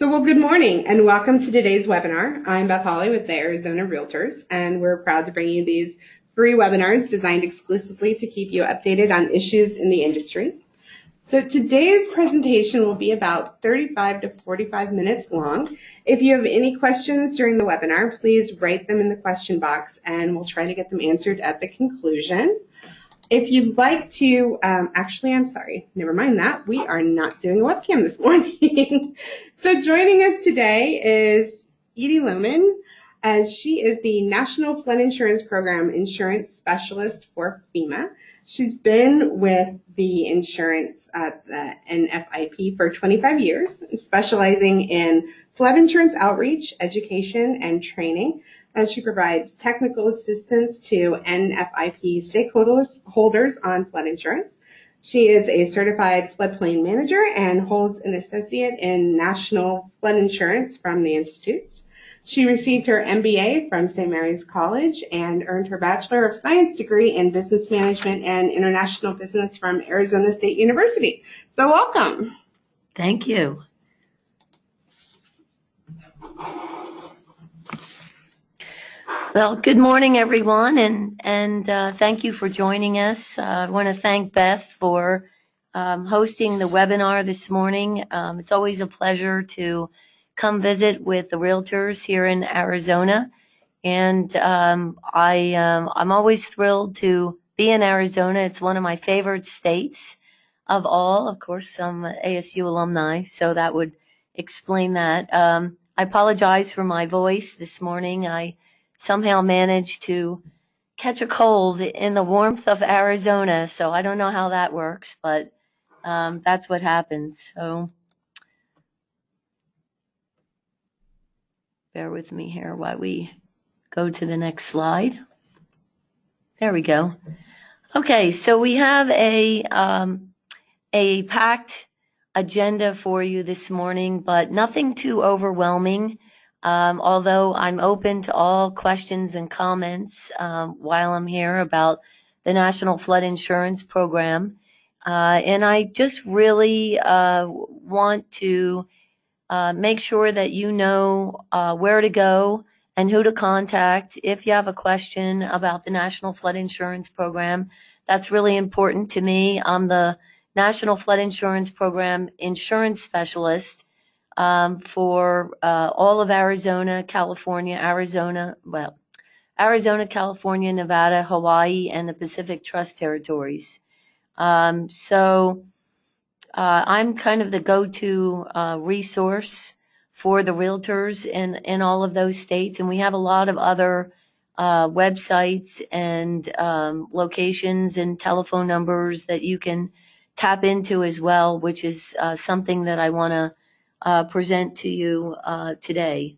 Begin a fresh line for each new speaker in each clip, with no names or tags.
Well, good morning and welcome to today's webinar. I'm Beth Holly with the Arizona Realtors, and we're proud to bring you these free webinars designed exclusively to keep you updated on issues in the industry. So today's presentation will be about 35 to 45 minutes long. If you have any questions during the webinar, please write them in the question box and we'll try to get them answered at the conclusion. If you'd like to, actually, I'm sorry, never mind that. We are not doing a webcam this morning. So joining us today is Edie Lohman, as she is the National Flood Insurance Program Insurance Specialist for FEMA. She's been with the insurance at the NFIP for 25 years, specializing in flood insurance outreach, education, and training. And she provides technical assistance to NFIP stakeholders on flood insurance. She is a certified floodplain manager and holds an associate in national flood insurance from the Institutes. She received her MBA from St. Mary's College and earned her Bachelor of Science degree in Business Management and International Business from Arizona State University. So welcome.
Thank you. Well, good morning, everyone, and thank you for joining us. I want to thank Beth for hosting the webinar this morning. It's always a pleasure to come visit with the Realtors here in Arizona, and I'm always thrilled to be in Arizona. It's one of my favorite states of all. Of course, I'm an ASU alumni, so that would explain that. I apologize for my voice this morning. I somehow managed to catch a cold in the warmth of Arizona, so I don't know how that works, but that's what happens. So bear with me here while we go to the next slide. There we go. Okay, so we have a packed agenda for you this morning, but nothing too overwhelming. Although I'm open to all questions and comments while I'm here about the National Flood Insurance Program. And I just really want to make sure that you know where to go and who to contact if you have a question about the National Flood Insurance Program. That's really important to me. I'm the National Flood Insurance Program Insurance Specialist for all of Arizona, California, California, Nevada, Hawaii, and the Pacific Trust Territories. So I'm kind of the go-to resource for the realtors in all of those states, and we have a lot of other websites and locations and telephone numbers that you can tap into as well, which is something that I want to present to you today.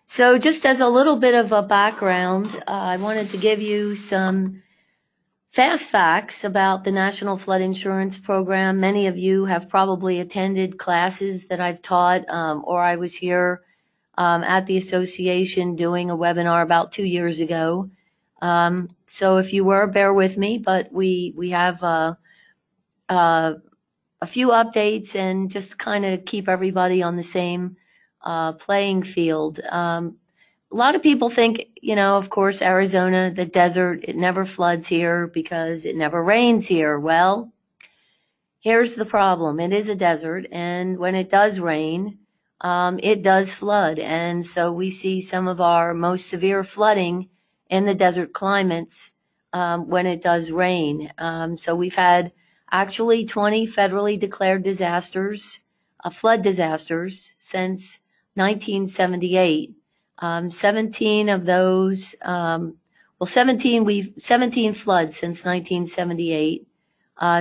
So just as a little bit of a background, I wanted to give you some fast facts about the National Flood Insurance Program. Many of you have probably attended classes that I've taught, or I was here at the association doing a webinar about 2 years ago. So if you were, bear with me, but we have a few updates and just kind of keep everybody on the same playing field. A lot of people think, of course, Arizona, the desert, it never floods here because it never rains here. Well, here's the problem. It is a desert, and when it does rain, it does flood. And so we see some of our most severe flooding in the desert climates when it does rain. So we've had actually 20 federally declared disasters, flood disasters, since 1978. 17 of those, 17 floods since 1978,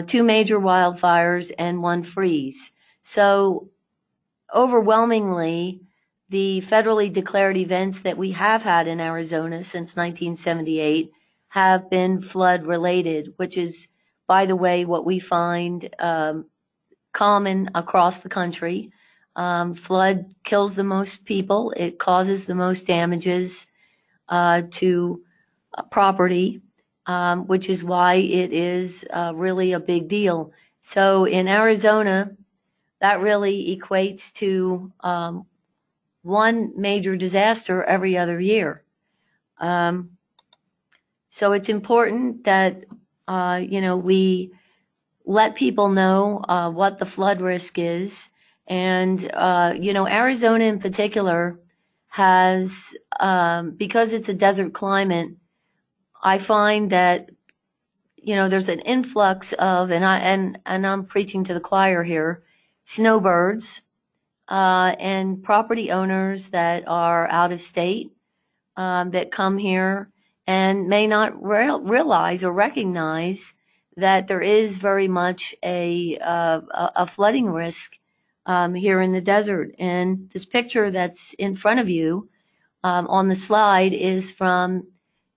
2 major wildfires, and 1 freeze. So overwhelmingly, the federally declared events that we have had in Arizona since 1978 have been flood related, which is, by the way, what we find common across the country. Flood kills the most people. It causes the most damages to property, which is why it is really a big deal. So in Arizona, that really equates to one major disaster every other year. So it's important that we let people know what the flood risk is, and Arizona in particular has, because it's a desert climate, I find that there's an influx of, and I'm preaching to the choir here, snowbirds and property owners that are out of state that come here and may not realize or recognize that there is very much a flooding risk here in the desert. And this picture that's in front of you on the slide is from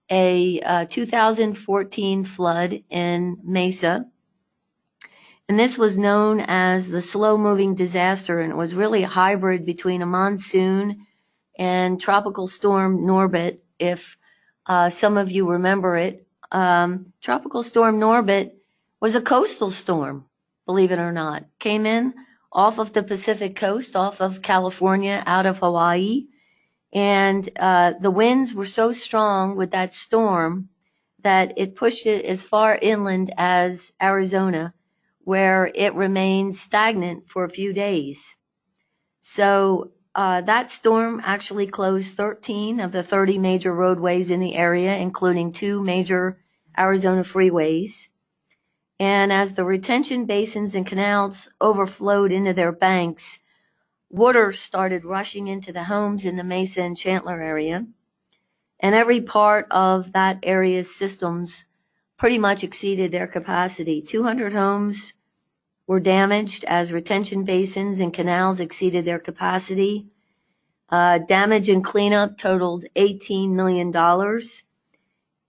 a 2014 flood in Mesa. And this was known as the slow-moving disaster, and it was really a hybrid between a monsoon and Tropical Storm Norbit, if some of you remember it. Tropical Storm Norbit was a coastal storm, believe it or not. Came in off of the Pacific coast, off of California, out of Hawaii. And the winds were so strong with that storm that it pushed it as far inland as Arizona, where it remained stagnant for a few days. So that storm actually closed 13 of the 30 major roadways in the area, including 2 major Arizona freeways. And as the retention basins and canals overflowed into their banks, water started rushing into the homes in the Mesa and Chandler area. And every part of that area's systems pretty much exceeded their capacity. 200 homes were damaged as retention basins and canals exceeded their capacity. Damage and cleanup totaled $18 million.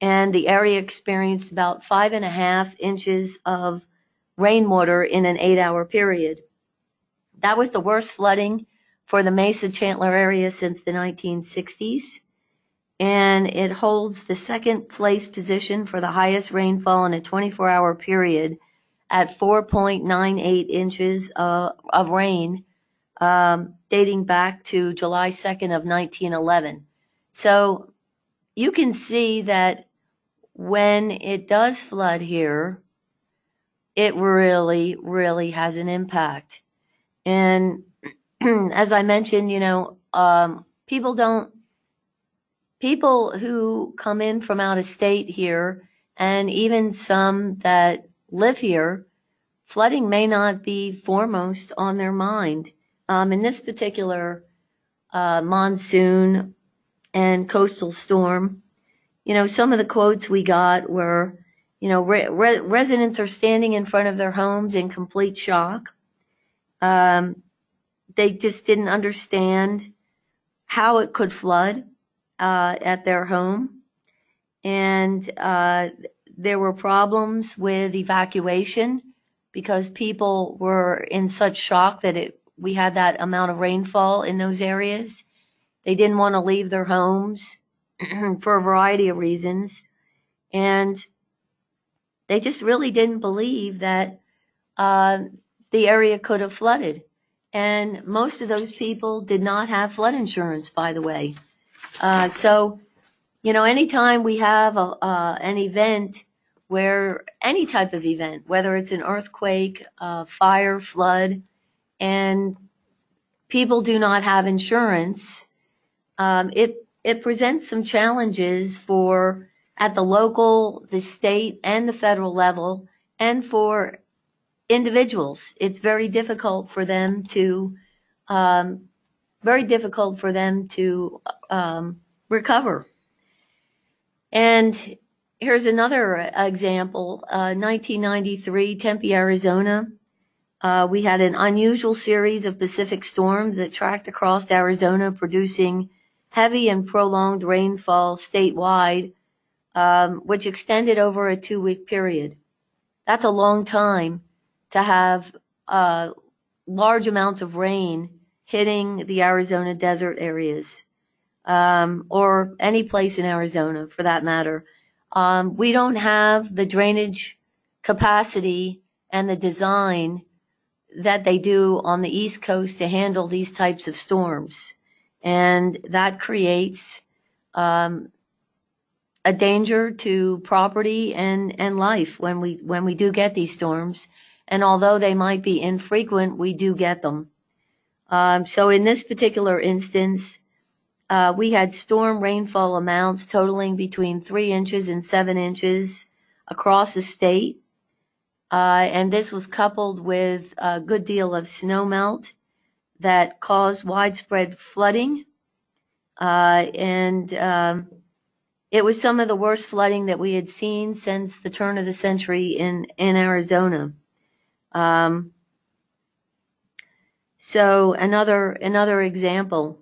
And the area experienced about 5.5 inches of rainwater in an 8-hour period. That was the worst flooding for the Mesa Chandler area since the 1960s. And it holds the second place position for the highest rainfall in a 24-hour period at 4.98 inches of rain, dating back to July 2nd of 1911. So you can see that when it does flood here, it really, really has an impact. And as I mentioned, people who come in from out of state here, and even some that live here, flooding may not be foremost on their mind. In this particular monsoon and coastal storm, some of the quotes we got were, residents are standing in front of their homes in complete shock. They just didn't understand how it could flood at their home. And there were problems with evacuation because people were in such shock that we had that amount of rainfall in those areas. They didn't want to leave their homes for a variety of reasons. And they just really didn't believe that the area could have flooded. And most of those people did not have flood insurance, by the way. So, anytime we have an event where any type of event, whether it's an earthquake, fire, flood, and people do not have insurance, it presents some challenges at the local, the state, and the federal level, and for individuals. It's very difficult for them to recover. And here's another example. 1993, Tempe, Arizona. We had an unusual series of Pacific storms that tracked across Arizona, producing heavy and prolonged rainfall statewide, which extended over a 2-week period. That's a long time to have large amounts of rain hitting the Arizona desert areas, or any place in Arizona for that matter. We don't have the drainage capacity and the design that they do on the East Coast to handle these types of storms. And that creates a danger to property and life when we do get these storms. And although they might be infrequent, we do get them. So in this particular instance, we had storm rainfall amounts totaling between 3 inches and 7 inches across the state. And this was coupled with a good deal of snowmelt that caused widespread flooding. It was some of the worst flooding that we had seen since the turn of the century in Arizona. So another example.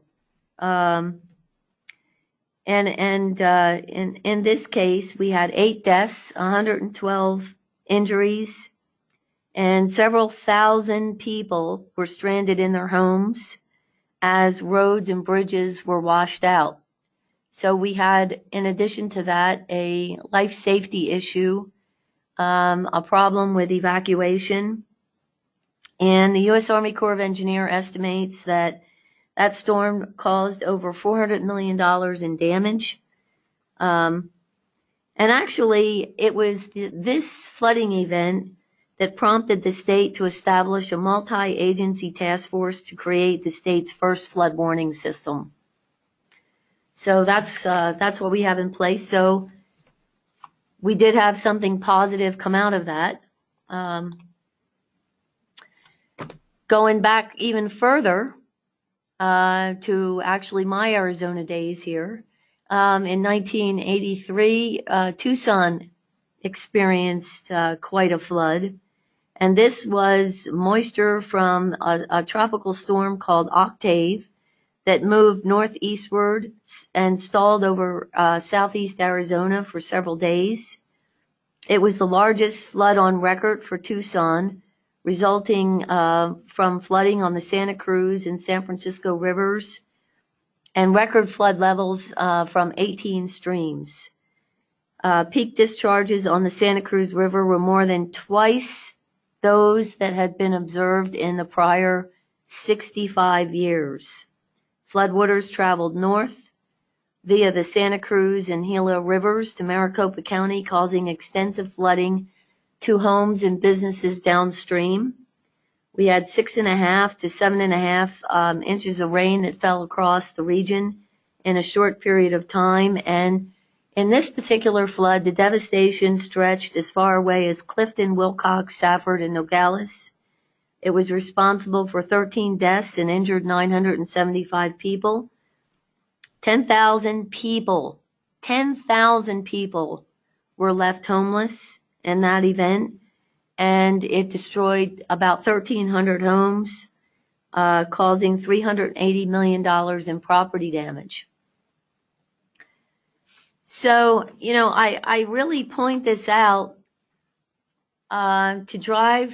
In this case, we had 8 deaths, 112 injuries, and several thousand people were stranded in their homes as roads and bridges were washed out. So we had, in addition to that, a life safety issue, a problem with evacuation. And the U.S. Army Corps of Engineers estimates that storm caused over $400 million in damage. And actually, it was this flooding event that prompted the state to establish a multi-agency task force to create the state's first flood warning system. So that's what we have in place. So we did have something positive come out of that. Going back even further to actually my Arizona days here, in 1983, Tucson experienced quite a flood. And this was moisture from a tropical storm called Octave that moved northeastward and stalled over southeast Arizona for several days. It was the largest flood on record for Tucson, resulting from flooding on the Santa Cruz and San Francisco rivers and record flood levels from 18 streams. Peak discharges on the Santa Cruz River were more than twice those that had been observed in the prior 65 years. Floodwaters traveled north via the Santa Cruz and Gila rivers to Maricopa County, causing extensive flooding to homes and businesses downstream. We had 6.5 to 7.5 inches of rain that fell across the region in a short period of time. And in this particular flood, the devastation stretched as far away as Clifton, Wilcox, Safford, and Nogales. It was responsible for 13 deaths and injured 975 people. 10,000 people were left homeless in that event, and it destroyed about 1,300 homes, causing $380 million in property damage. So, I really point this out to drive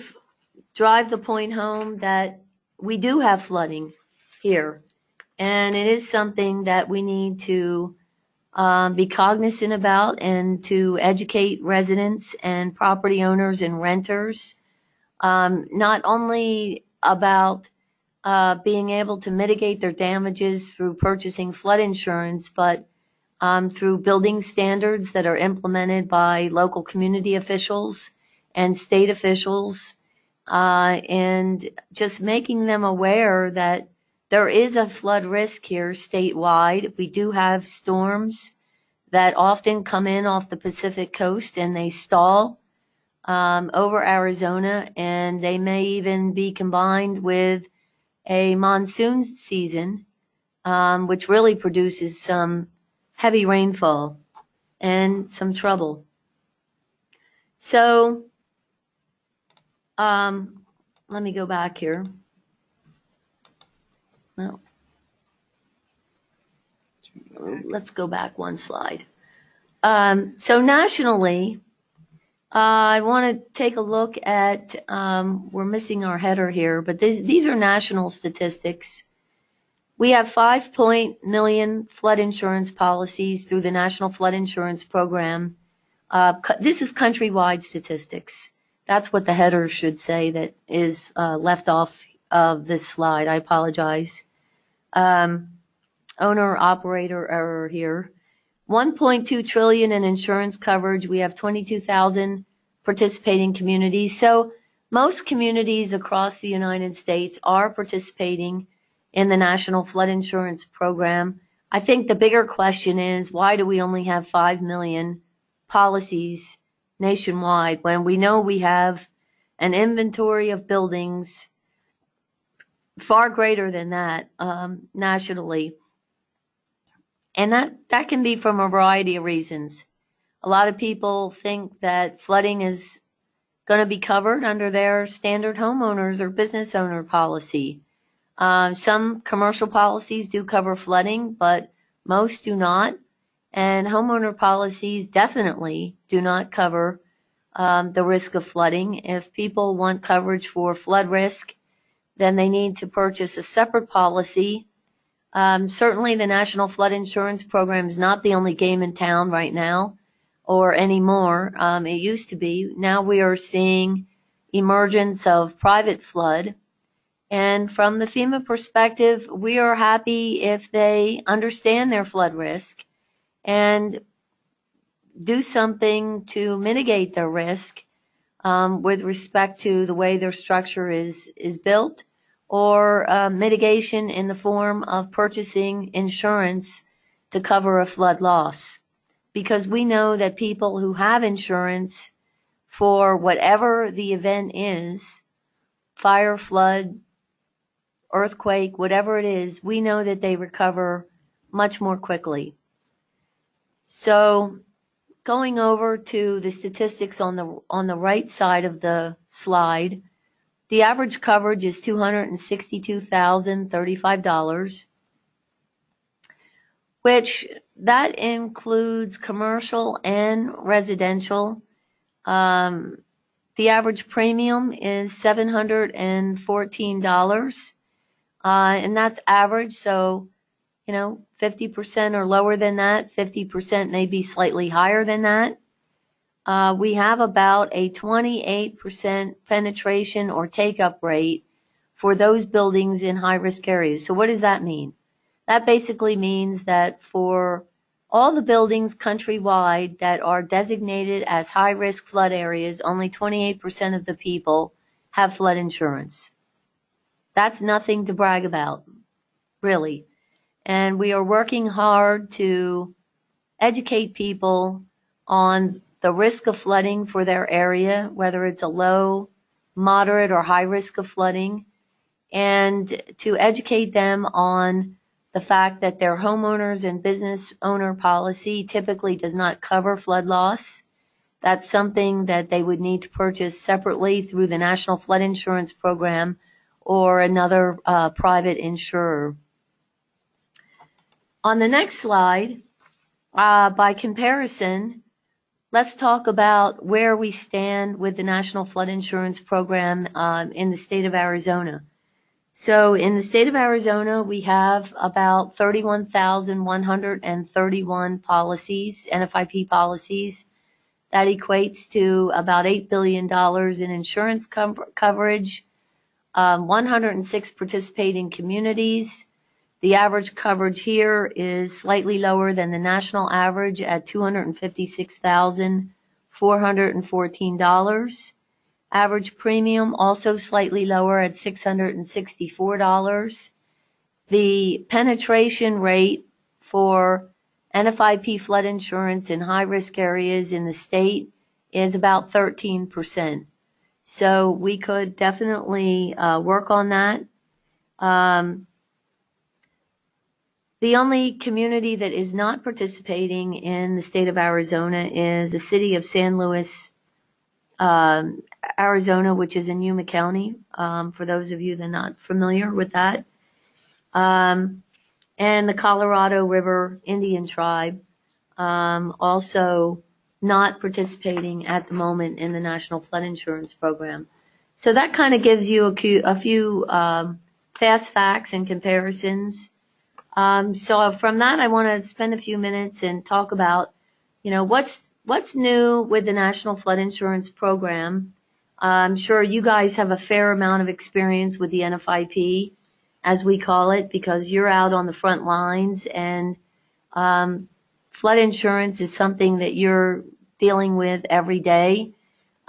the point home that we do have flooding here. And it is something that we need to be cognizant about and to educate residents and property owners and renters, not only about being able to mitigate their damages through purchasing flood insurance, but through building standards that are implemented by local community officials and state officials, and just making them aware that there is a flood risk here statewide. We do have storms that often come in off the Pacific coast and they stall over Arizona, and they may even be combined with a monsoon season, which really produces some heavy rainfall and some trouble. So let me go back here. Well, let's go back one slide. So nationally, I want to take a look at, we're missing our header here, but these are national statistics. We have 5 million flood insurance policies through the National Flood Insurance Program. This is countrywide statistics. That's what the header should say that is left off of this slide. I apologize. Owner-operator error here. 1.2 trillion in insurance coverage. We have 22,000 participating communities. So most communities across the United States are participating in the National Flood Insurance Program. I think the bigger question is, why do we only have 5 million policies nationwide when we know we have an inventory of buildings far greater than that nationally? And that can be from a variety of reasons. A lot of people think that flooding is going to be covered under their standard homeowners or business owner policy. Some commercial policies do cover flooding, but most do not. And homeowner policies definitely do not cover the risk of flooding. If people want coverage for flood risk, then they need to purchase a separate policy. Certainly the National Flood Insurance Program is not the only game in town right now or anymore. It used to be. Now we are seeing emergence of private flood. And from the FEMA perspective, we are happy if they understand their flood risk and do something to mitigate their risk with respect to the way their structure is built, or mitigation in the form of purchasing insurance to cover a flood loss. Because we know that people who have insurance for whatever the event is, fire, flood, earthquake, whatever it is, we know that they recover much more quickly. So going over to the statistics on the right side of the slide, the average coverage is $262,035, which that includes commercial and residential. The average premium is $714, and that's average. So, 50% or lower than that, 50% may be slightly higher than that. We have about a 28% penetration or take-up rate for those buildings in high-risk areas. So what does that mean? That basically means that for all the buildings countrywide that are designated as high-risk flood areas, only 28% of the people have flood insurance. That's nothing to brag about, really. And we are working hard to educate people on the risk of flooding for their area, whether it's a low, moderate, or high risk of flooding, and to educate them on the fact that their homeowners and business owner policy typically does not cover flood loss. That's something that they would need to purchase separately through the National Flood Insurance Program or another private insurer. On the next slide, by comparison, let's talk about where we stand with the National Flood Insurance Program in the state of Arizona. So in the state of Arizona, we have about 31,131 policies, NFIP policies. That equates to about $8 billion in insurance coverage, 106 participating communities. The average coverage here is slightly lower than the national average at $256,414. Average premium also slightly lower at $664. The penetration rate for NFIP flood insurance in high-risk areas in the state is about 13%. So we could definitely work on that. The only community that is not participating in the state of Arizona is the city of San Luis, Arizona, which is in Yuma County, for those of you that are not familiar with that. And the Colorado River Indian Tribe, also not participating at the moment in the National Flood Insurance Program. So that kind of gives you a few fast facts and comparisons. So from that, I want to spend a few minutes and talk about, what's new with the National Flood Insurance Program. I'm sure you guys have a fair amount of experience with the NFIP, as we call it, because you're out on the front lines, and flood insurance is something that you're dealing with every day,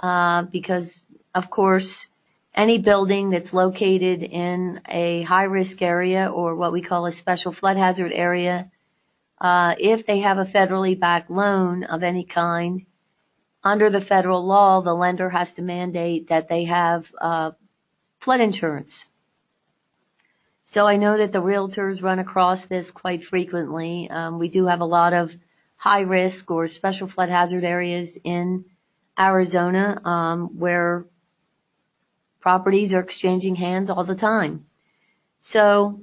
because, of course, any building that's located in a high-risk area or what we call a special flood hazard area, if they have a federally backed loan of any kind, under the federal law, the lender has to mandate that they have flood insurance. So I know that the realtors run across this quite frequently. We do have a lot of high risk or special flood hazard areas in Arizona where properties are exchanging hands all the time. So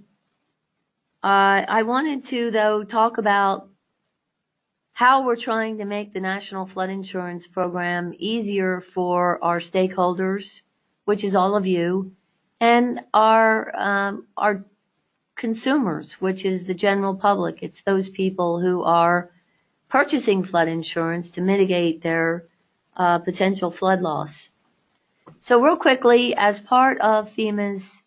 I wanted to, though, talk about how we're trying to make the National Flood Insurance Program easier for our stakeholders, which is all of you, and our consumers, which is the general public. It's those people who are purchasing flood insurance to mitigate their potential flood loss. So real quickly, as part of FEMA's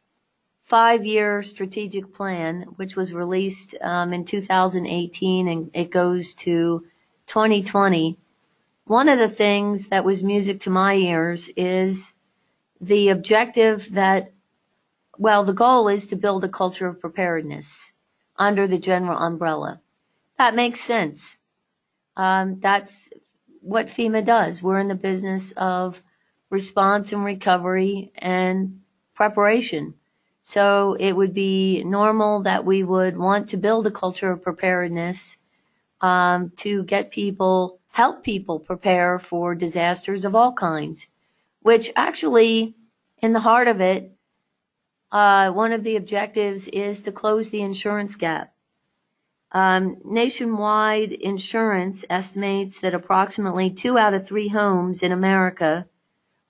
5-year strategic plan, which was released in 2018 and it goes to 2020, one of the things that was music to my ears is the objective that, well, the goal is to build a culture of preparedness under the general umbrella. That makes sense. That's what FEMA does. We're in the business of response and recovery and preparation. So it would be normal that we would want to build a culture of preparedness to get people, help people prepare for disasters of all kinds, which actually, in the heart of it, one of the objectives is to close the insurance gap. Nationwide insurance estimates that approximately 2 out of 3 homes in America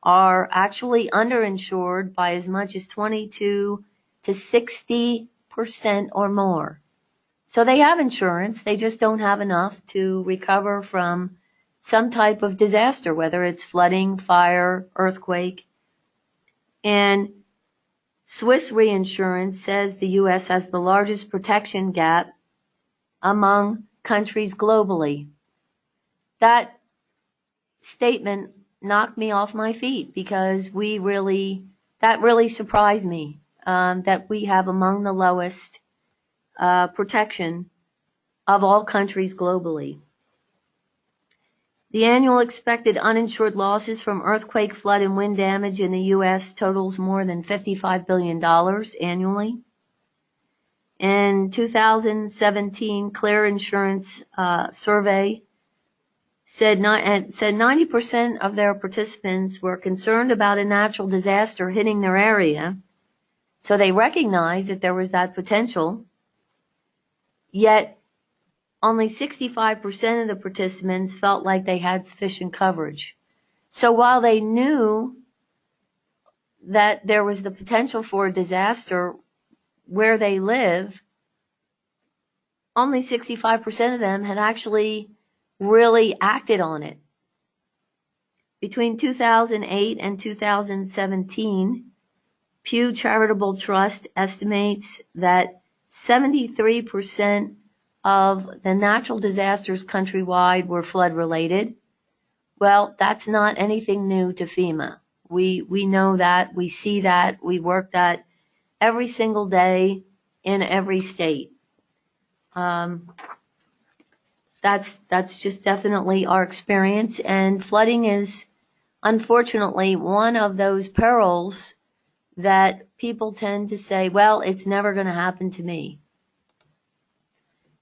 are actually underinsured by as much as 22 to 60% or more. So they have insurance, they just don't have enough to recover from some type of disaster, whether it's flooding, fire, earthquake. And Swiss Reinsurance says the U.S. has the largest protection gap among countries globally. That statement knocked me off my feet because that really surprised me, that we have among the lowest protection of all countries globally. The annual expected uninsured losses from earthquake, flood, and wind damage in the U.S. totals more than $55 billion annually. In 2017, Clear Insurance survey said 90% of their participants were concerned about a natural disaster hitting their area, so they recognized that there was that potential, yet only 65% of the participants felt like they had sufficient coverage. So while they knew that there was the potential for a disaster where they live, only 65% of them had actually really acted on it. Between 2008 and 2017, Pew Charitable Trust estimates that 73% of the natural disasters countrywide were flood-related. Well, that's not anything new to FEMA. We know that, we see that, we work that every single day in every state. That's just definitely our experience, and flooding is unfortunately one of those perils that people tend to say, well, it's never going to happen to me.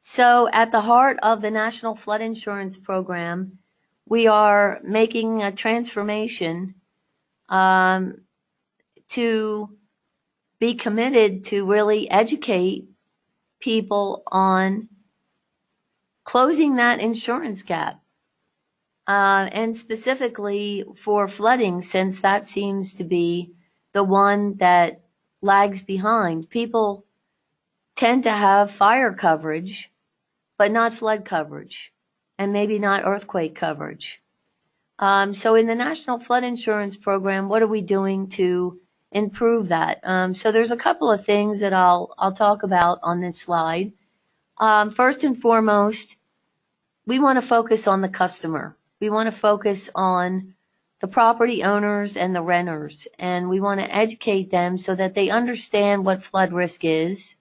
So at the heart of the National Flood Insurance Program, we are making a transformation to be committed to really educate people on closing that insurance gap, and specifically for flooding, since that seems to be the one that lags behind. People tend to have fire coverage, but not flood coverage, and maybe not earthquake coverage. So in the National Flood Insurance Program, what are we doing to improve that? So there's a couple of things that I'll talk about on this slide. First and foremost, we want to focus on the customer. We want to focus on the property owners and the renters, and we want to educate them so that they understand what flood risk is,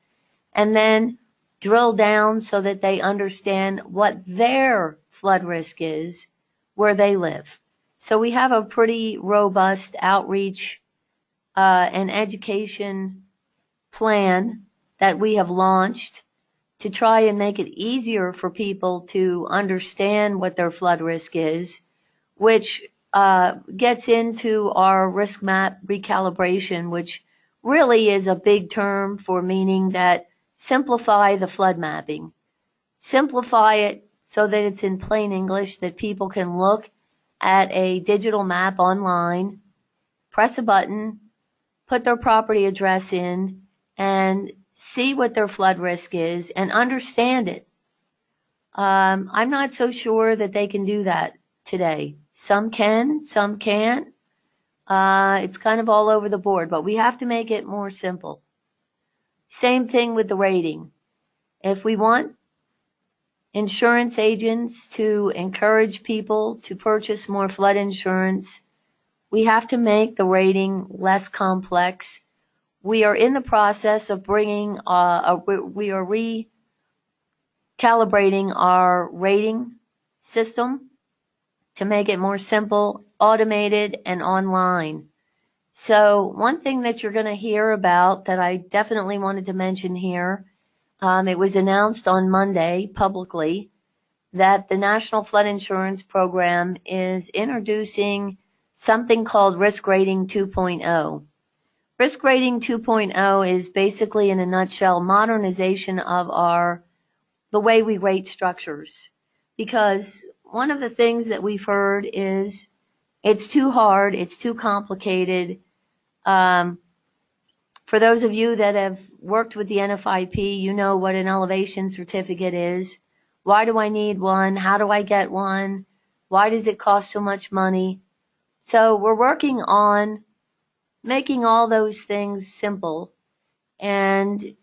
and then drill down so that they understand what their flood risk is where they live. So we have a pretty robust outreach and education plan that we have launched to try and make it easier for people to understand what their flood risk is, which gets into our risk map recalibration, which really is a big term for meaning that simplify the flood mapping. Simplify it so that it's in plain English, that people can look at a digital map online, press a button, put their property address in, and see what their flood risk is and understand it. I'm not so sure that they can do that today. Some can, some can't. It's kind of all over the board, but we have to make it more simple. Same thing with the rating. If we want insurance agents to encourage people to purchase more flood insurance, we have to make the rating less complex. We are in the process of bringing, we are recalibrating our rating system to make it more simple, automated, and online. So one thing that you're going to hear about that I definitely wanted to mention here, it was announced on Monday publicly that the National Flood Insurance Program is introducing something called Risk Rating 2.0. Risk Rating 2.0 is basically, in a nutshell, modernization of the way we rate structures. Because one of the things that we've heard is it's too hard, it's too complicated. For those of you that have worked with the NFIP, you know what an elevation certificate is. Why do I need one? How do I get one? Why does it cost so much money? So we're working on making all those things simple and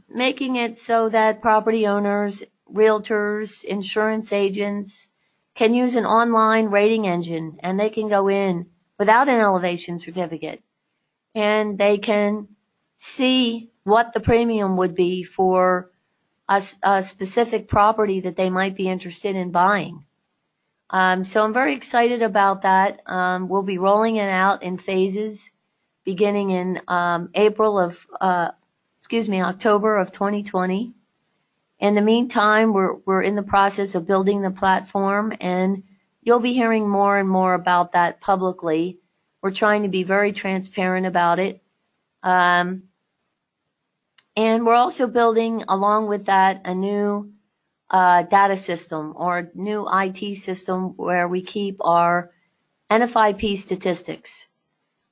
making it so that property owners, realtors, insurance agents can use an online rating engine, and they can go in without an elevation certificate, and they can see what the premium would be for a specific property that they might be interested in buying. So I'm very excited about that. We'll be rolling it out in phases beginning in October of 2020. In the meantime, we're in the process of building the platform, and you'll be hearing more and more about that publicly. We're trying to be very transparent about it. And we're also building, along with that, a new data system or new IT system where we keep our NFIP statistics.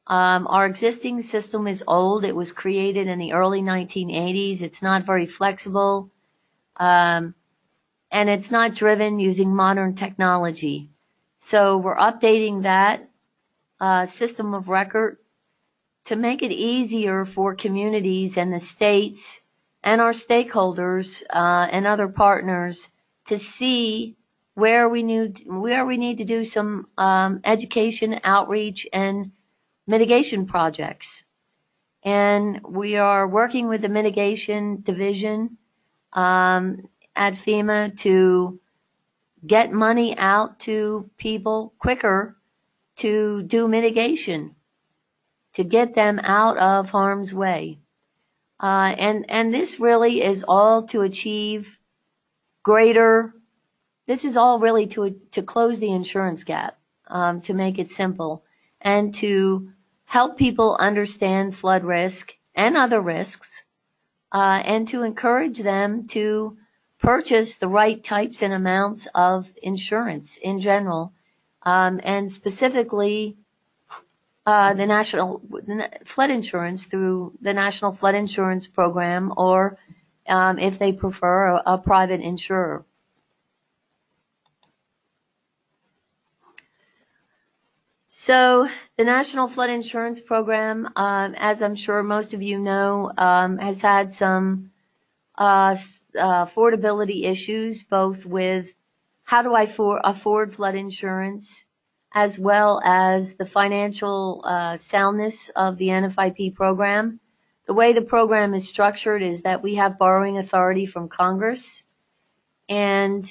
Our existing system is old. It was created in the early 1980s. It's not very flexible, and it's not driven using modern technology. So we're updating that system of record to make it easier for communities and the states and our stakeholders and other partners to see where we need to do some education, outreach, and mitigation projects. And we are working with the mitigation division at FEMA to get money out to people quicker to do mitigation, to get them out of harm's way. And this really is all to achieve this is all really to close the insurance gap, to make it simple, and to help people understand flood risk and other risks, and to encourage them to purchase the right types and amounts of insurance in general, and specifically the national flood insurance through the National Flood Insurance Program, or if they prefer, a private insurer. So the National Flood Insurance Program, as I'm sure most of you know, has had some affordability issues, both with how do I afford flood insurance, as well as the financial soundness of the NFIP program. The way the program is structured is that we have borrowing authority from Congress, and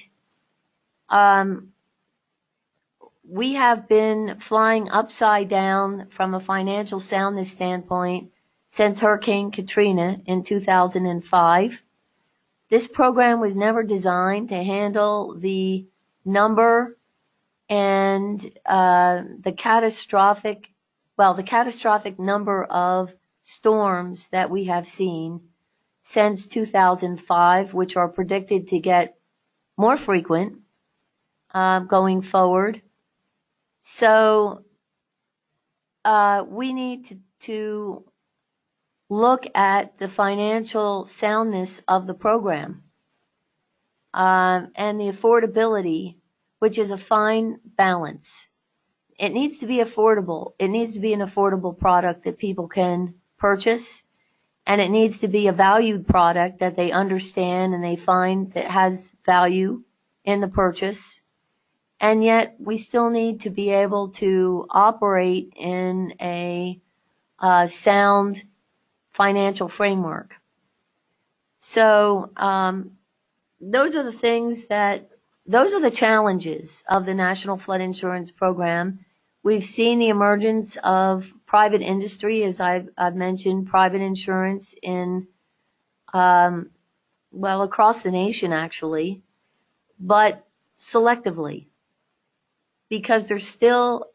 we have been flying upside down from a financial soundness standpoint since Hurricane Katrina in 2005. This program was never designed to handle the number and the catastrophic number of storms that we have seen since 2005, which are predicted to get more frequent going forward. So we need to look at the financial soundness of the program and the affordability, which is a fine balance. It needs to be affordable. It needs to be an affordable product that people can purchase, and it needs to be a valued product that they understand and they find that has value in the purchase. And yet we still need to be able to operate in a sound financial framework. So those are the challenges of the National Flood Insurance Program. We've seen the emergence of private industry, as I've mentioned, private insurance in across the nation actually, but selectively, because they're still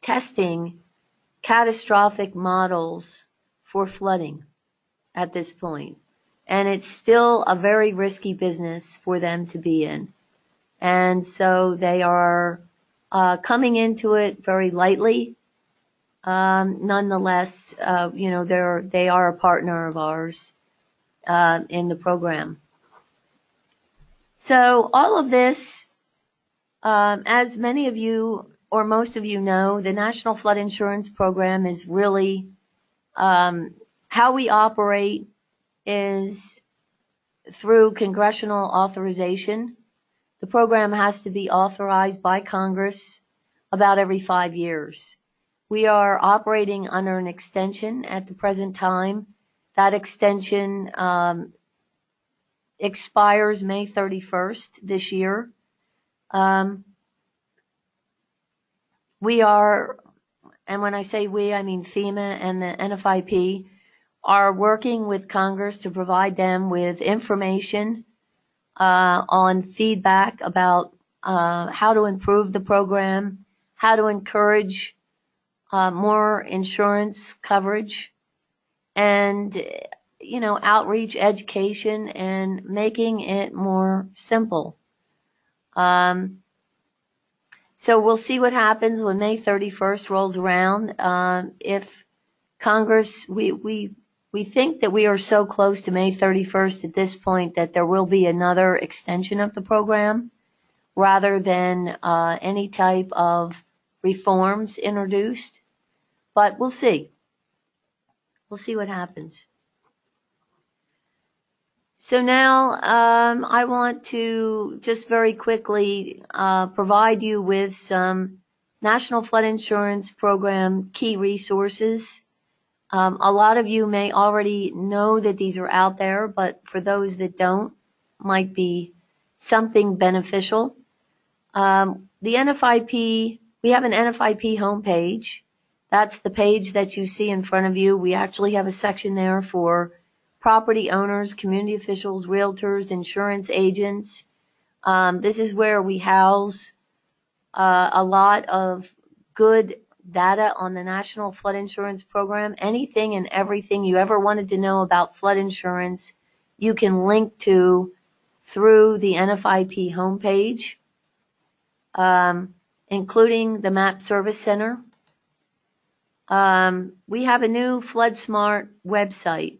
testing catastrophic models for flooding at this point. And it's still a very risky business for them to be in. And so they are coming into it very lightly. Nonetheless, they are a partner of ours in the program. So all of this, as many of you or most of you know, the National Flood Insurance Program is really how we operate is through congressional authorization. The program has to be authorized by Congress about every 5 years. We are operating under an extension at the present time. That extension expires May 31st this year. We are, and when I say we, I mean FEMA and the NFIP, are working with Congress to provide them with information on feedback about how to improve the program, how to encourage more insurance coverage, and outreach, education, and making it more simple. So we'll see what happens when May 31st rolls around. If Congress, we think that we are so close to May 31st at this point that there will be another extension of the program rather than any type of reforms introduced. But we'll see. We'll see what happens. So now I want to just very quickly provide you with some National Flood Insurance Program key resources. A lot of you may already know that these are out there, but for those that don't, might be something beneficial. The NFIP, we have an NFIP homepage. That's the page that you see in front of you. We actually have a section there for property owners, community officials, realtors, insurance agents. This is where we house a lot of good data on the National Flood Insurance Program. Anything and everything you ever wanted to know about flood insurance, you can link to through the NFIP homepage, including the MAP Service Center. We have a new FloodSmart website.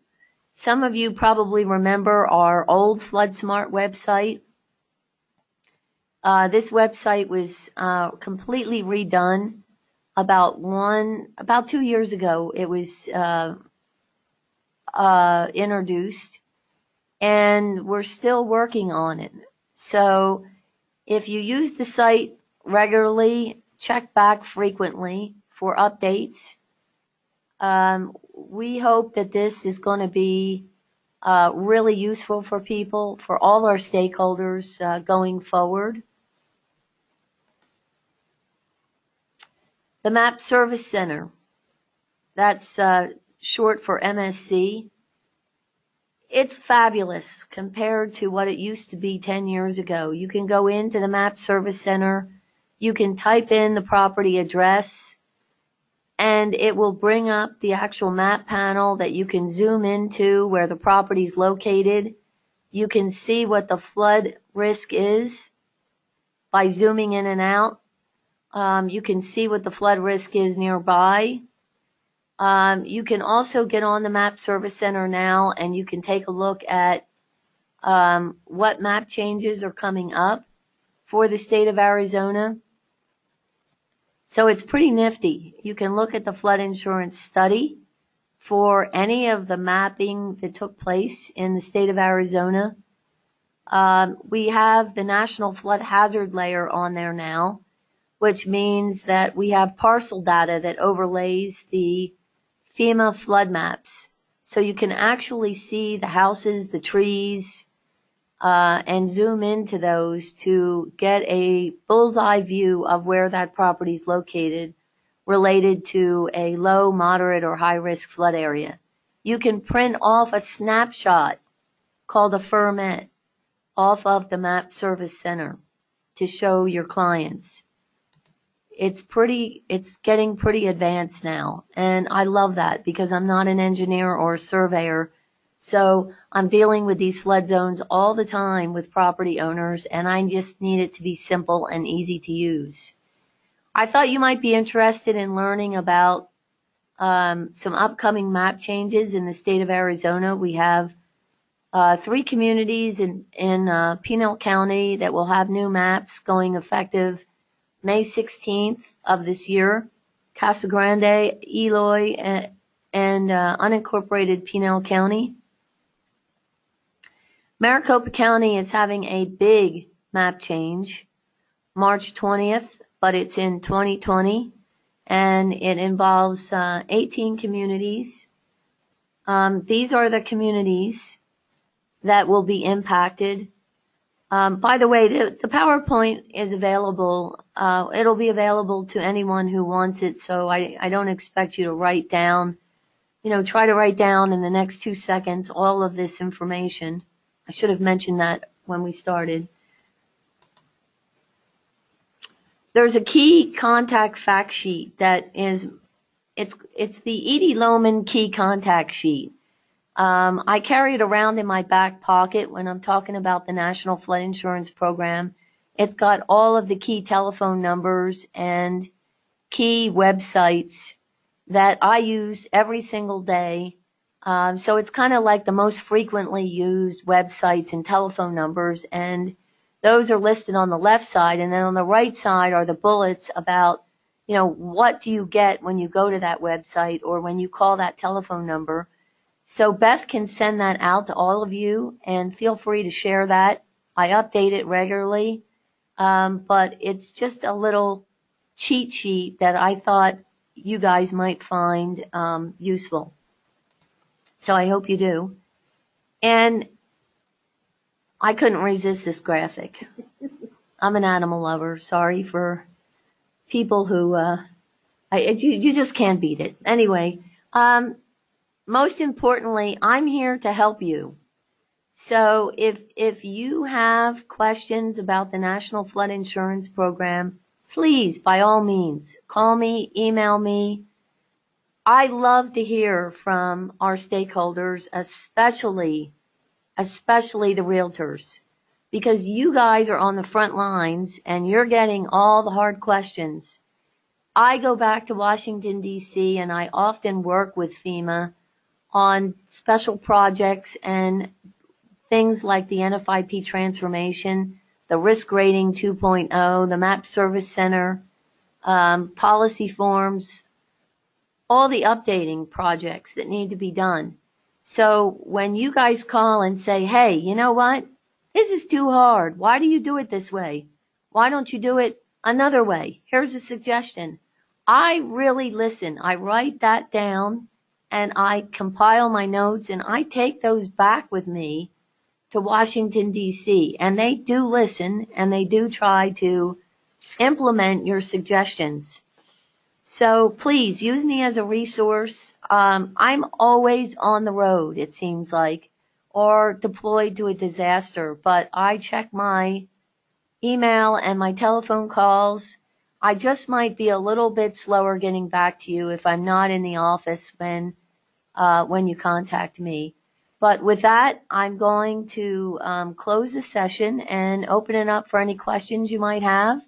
Some of you probably remember our old FloodSmart website. This website was completely redone about 2 years ago, it was introduced, and we're still working on it. So if you use the site regularly, check back frequently for updates. We hope that this is going to be really useful for people, for all our stakeholders going forward. The Map Service Center, that's short for MSC. It's fabulous compared to what it used to be 10 years ago. You can go into the Map Service Center, you can type in the property address, and it will bring up the actual map panel that you can zoom into where the property is located. You can see what the flood risk is by zooming in and out. You can see what the flood risk is nearby. You can also get on the Map Service Center now, and you can take a look at what map changes are coming up for the state of Arizona. So it's pretty nifty. You can look at the flood insurance study for any of the mapping that took place in the state of Arizona. We have the National Flood Hazard Layer on there now, which means that we have parcel data that overlays the FEMA flood maps. So you can actually see the houses, the trees, and zoom into those to get a bullseye view of where that property is located related to a low, moderate, or high risk flood area. You can print off a snapshot called a ferment off of the Map Service Center to show your clients. It's getting pretty advanced now, and I love that because I'm not an engineer or a surveyor. So I'm dealing with these flood zones all the time with property owners, and I just need it to be simple and easy to use. I thought you might be interested in learning about some upcoming map changes in the state of Arizona. We have 3 communities in Pinal County that will have new maps going effective May 16th of this year. Casa Grande, Eloy, and unincorporated Pinal County. Maricopa County is having a big map change, March 20th, but it's in 2020, and it involves 18 communities. These are the communities that will be impacted. By the way, the PowerPoint is available. It'll be available to anyone who wants it, so I don't expect you to write down, try to write down in the next 2 seconds all of this information. I should have mentioned that when we started. There's a key contact fact sheet that is, it's the Edie Lohman key contact sheet. I carry it around in my back pocket when I'm talking about the National Flood Insurance Program. It's got all of the key telephone numbers and key websites that I use every single day. So it's kind of like the most frequently used websites and telephone numbers, and those are listed on the left side, and then on the right side are the bullets about, what do you get when you go to that website or when you call that telephone number. So Beth can send that out to all of you, and feel free to share that. I update it regularly, but it's just a little cheat sheet that I thought you guys might find useful. So I hope you do. And I couldn't resist this graphic. I'm an animal lover. Sorry for people who, you just can't beat it. Anyway, most importantly, I'm here to help you. So if you have questions about the National Flood Insurance Program, please, by all means, call me, email me. I love to hear from our stakeholders, especially the realtors, because you guys are on the front lines and you're getting all the hard questions. I go back to Washington, D.C., and I often work with FEMA on special projects and things like the NFIP Transformation, the Risk Rating 2.0, the Map Service Center, policy forms, all the updating projects that need to be done. So when you guys call and say, hey, you know what? This is too hard. Why do you do it this way? Why don't you do it another way? Here's a suggestion. I really listen. I write that down and I compile my notes and I take those back with me to Washington, D.C. And they do listen and they do try to implement your suggestions. So please use me as a resource. I'm always on the road, it seems like, or deployed to a disaster, but I check my email and my telephone calls. I just might be a little bit slower getting back to you if I'm not in the office when you contact me. But with that, I'm going to close the session and open it up for any questions you might have.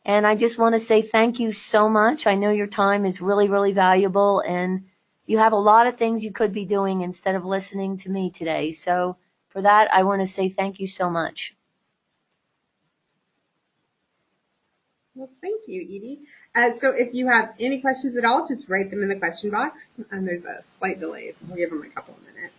And I just want to say thank you so much. I know your time is really, really valuable, and you have a lot of things you could be doing instead of listening to me today. So for that, I want to say thank you so much.
Well, thank you, Edie. So if you have any questions at all, just write them in the question box. And there's a slight delay, so we'll give them a couple of minutes.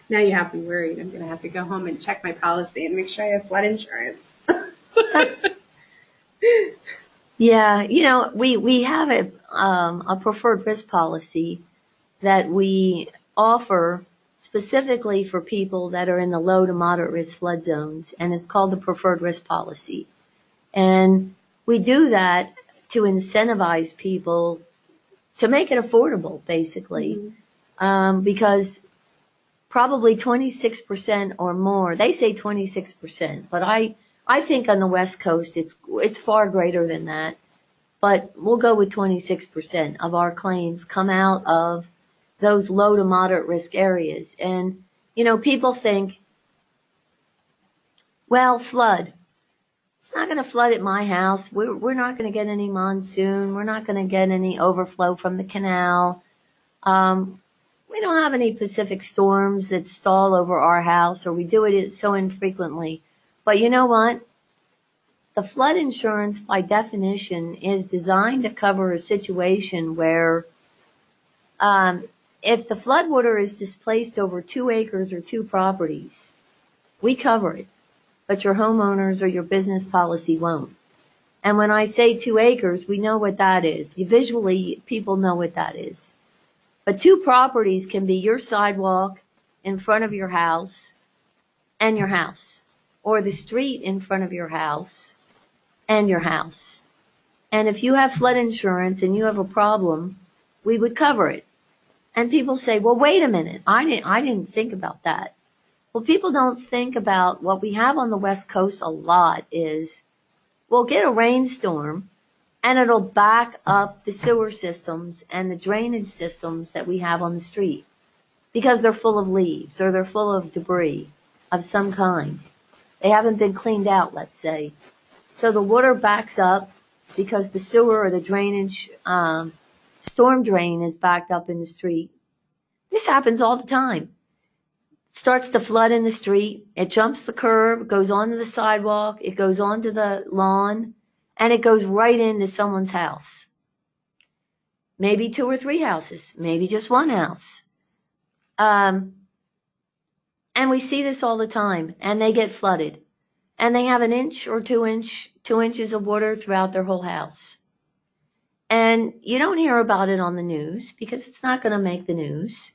Now you have me worried. I'm going to have to go home and check my policy and make sure I have flood insurance.
Yeah, you know, we have a preferred risk policy that we offer specifically for people that are in the low to moderate risk flood zones, and it's called the preferred risk policy. And we do that to incentivize people to make it affordable, basically, because probably 26% or more. They say 26%, but I think on the West Coast it's far greater than that. But we'll go with 26% of our claims come out of those low to moderate risk areas. And, you know, people think, well, flood. It's not going to flood at my house. We're not going to get any monsoon. We're not going to get any overflow from the canal. We don't have any Pacific storms that stall over our house, or we do it so infrequently. But you know what? The flood insurance, by definition, is designed to cover a situation where if the floodwater is displaced over 2 acres or 2 properties, we cover it, but your homeowners or your business policy won't. And when I say 2 acres, we know what that is. Visually, people know what that is. But 2 properties can be your sidewalk in front of your house and your house, or the street in front of your house and your house. And if you have flood insurance and you have a problem, we would cover it. And people say, well, wait a minute, I didn't think about that. Well, people don't think about what we have on the West Coast a lot is we'll get a rainstorm and it'll back up the sewer systems and the drainage systems that we have on the street because they're full of leaves or they're full of debris of some kind. They haven't been cleaned out, let's say. So the water backs up because the sewer or the drainage storm drain is backed up in the street. This happens all the time. It starts to flood in the street. It jumps the curb, goes onto the sidewalk, it goes onto the lawn, and it goes right into someone's house. Maybe 2 or 3 houses, maybe just 1 house. And we see this all the time, and they get flooded. And they have 1 inch or 2 inches of water throughout their whole house. And you don't hear about it on the news because it's not going to make the news.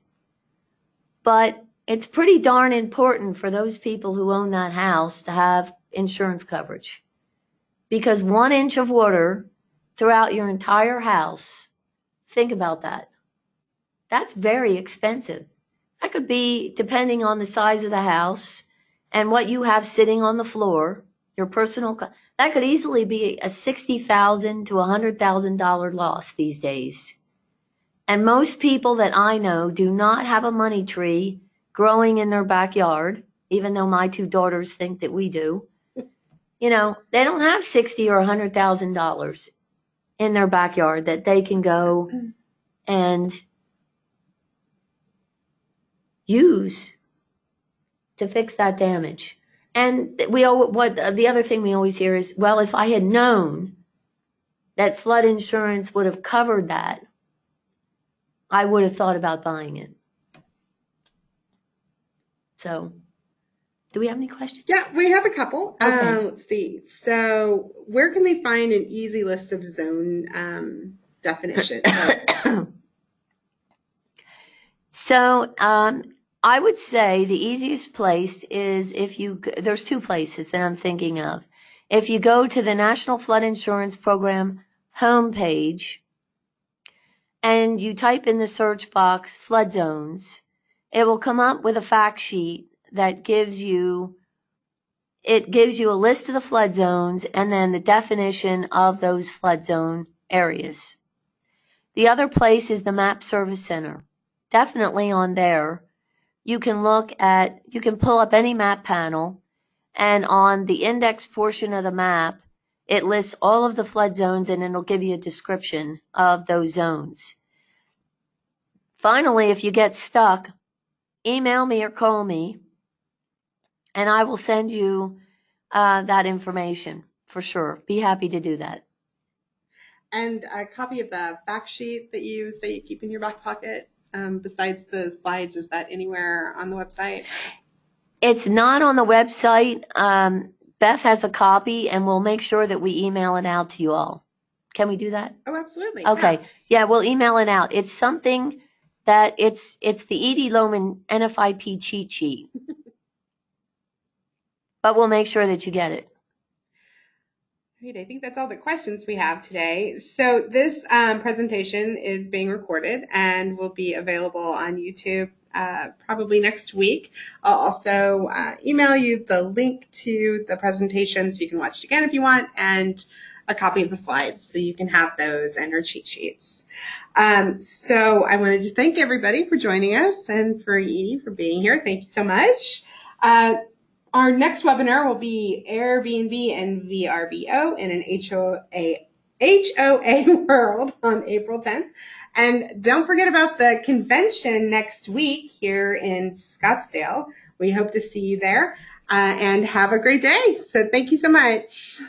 But it's pretty darn important for those people who own that house to have insurance coverage. Because 1 inch of water throughout your entire house, think about that. That's very expensive. That could be, depending on the size of the house and what you have sitting on the floor, your personal, that could easily be a $60,000 to $100,000 loss these days. And most people that I know do not have a money tree growing in their backyard, even though my 2 daughters think that we do. You know, they don't have $60,000 or $100,000 in their backyard that they can go and use to fix that damage. And the other thing we always hear is, well, if I had known that flood insurance would have covered that, I would have thought about buying it. So, do we have any questions?
Yeah, we have a couple.
Okay.
Let's see. So, where can they find an easy list of zone definitions?
So, I would say the easiest place is there's two places that I'm thinking of. If you go to the National Flood Insurance Program homepage and you type in the search box flood zones, it will come up with a fact sheet that gives you a list of the flood zones and then the definition of those flood zone areas. The other place is the Map Service Center. Definitely on there, you can pull up any map panel, and on the index portion of the map, it lists all of the flood zones and it'll give you a description of those zones. Finally, if you get stuck, email me or call me, and I will send you that information for sure. Be happy to do that.
And a copy of the fact sheet that you say you keep in your back pocket, besides the slides, is that anywhere on the website?
It's not on the website. Beth has a copy, and we'll make sure that we email it out to you all. Can we do that?
Oh, absolutely.
Okay. Yeah, we'll email it out. It's something that it's the Edie Lohman NFIP cheat sheet. But we'll make sure that you get it.
Great. I think that's all the questions we have today. So this presentation is being recorded and will be available on YouTube probably next week. I'll also email you the link to the presentation so you can watch it again if you want, and a copy of the slides so you can have those and our cheat sheets. So I wanted to thank everybody for joining us, and for Edie for being here. Thank you so much. Our next webinar will be Airbnb and VRBO in an HOA world on April 10th. And don't forget about the convention next week here in Scottsdale. We hope to see you there, and have a great day. So thank you so much.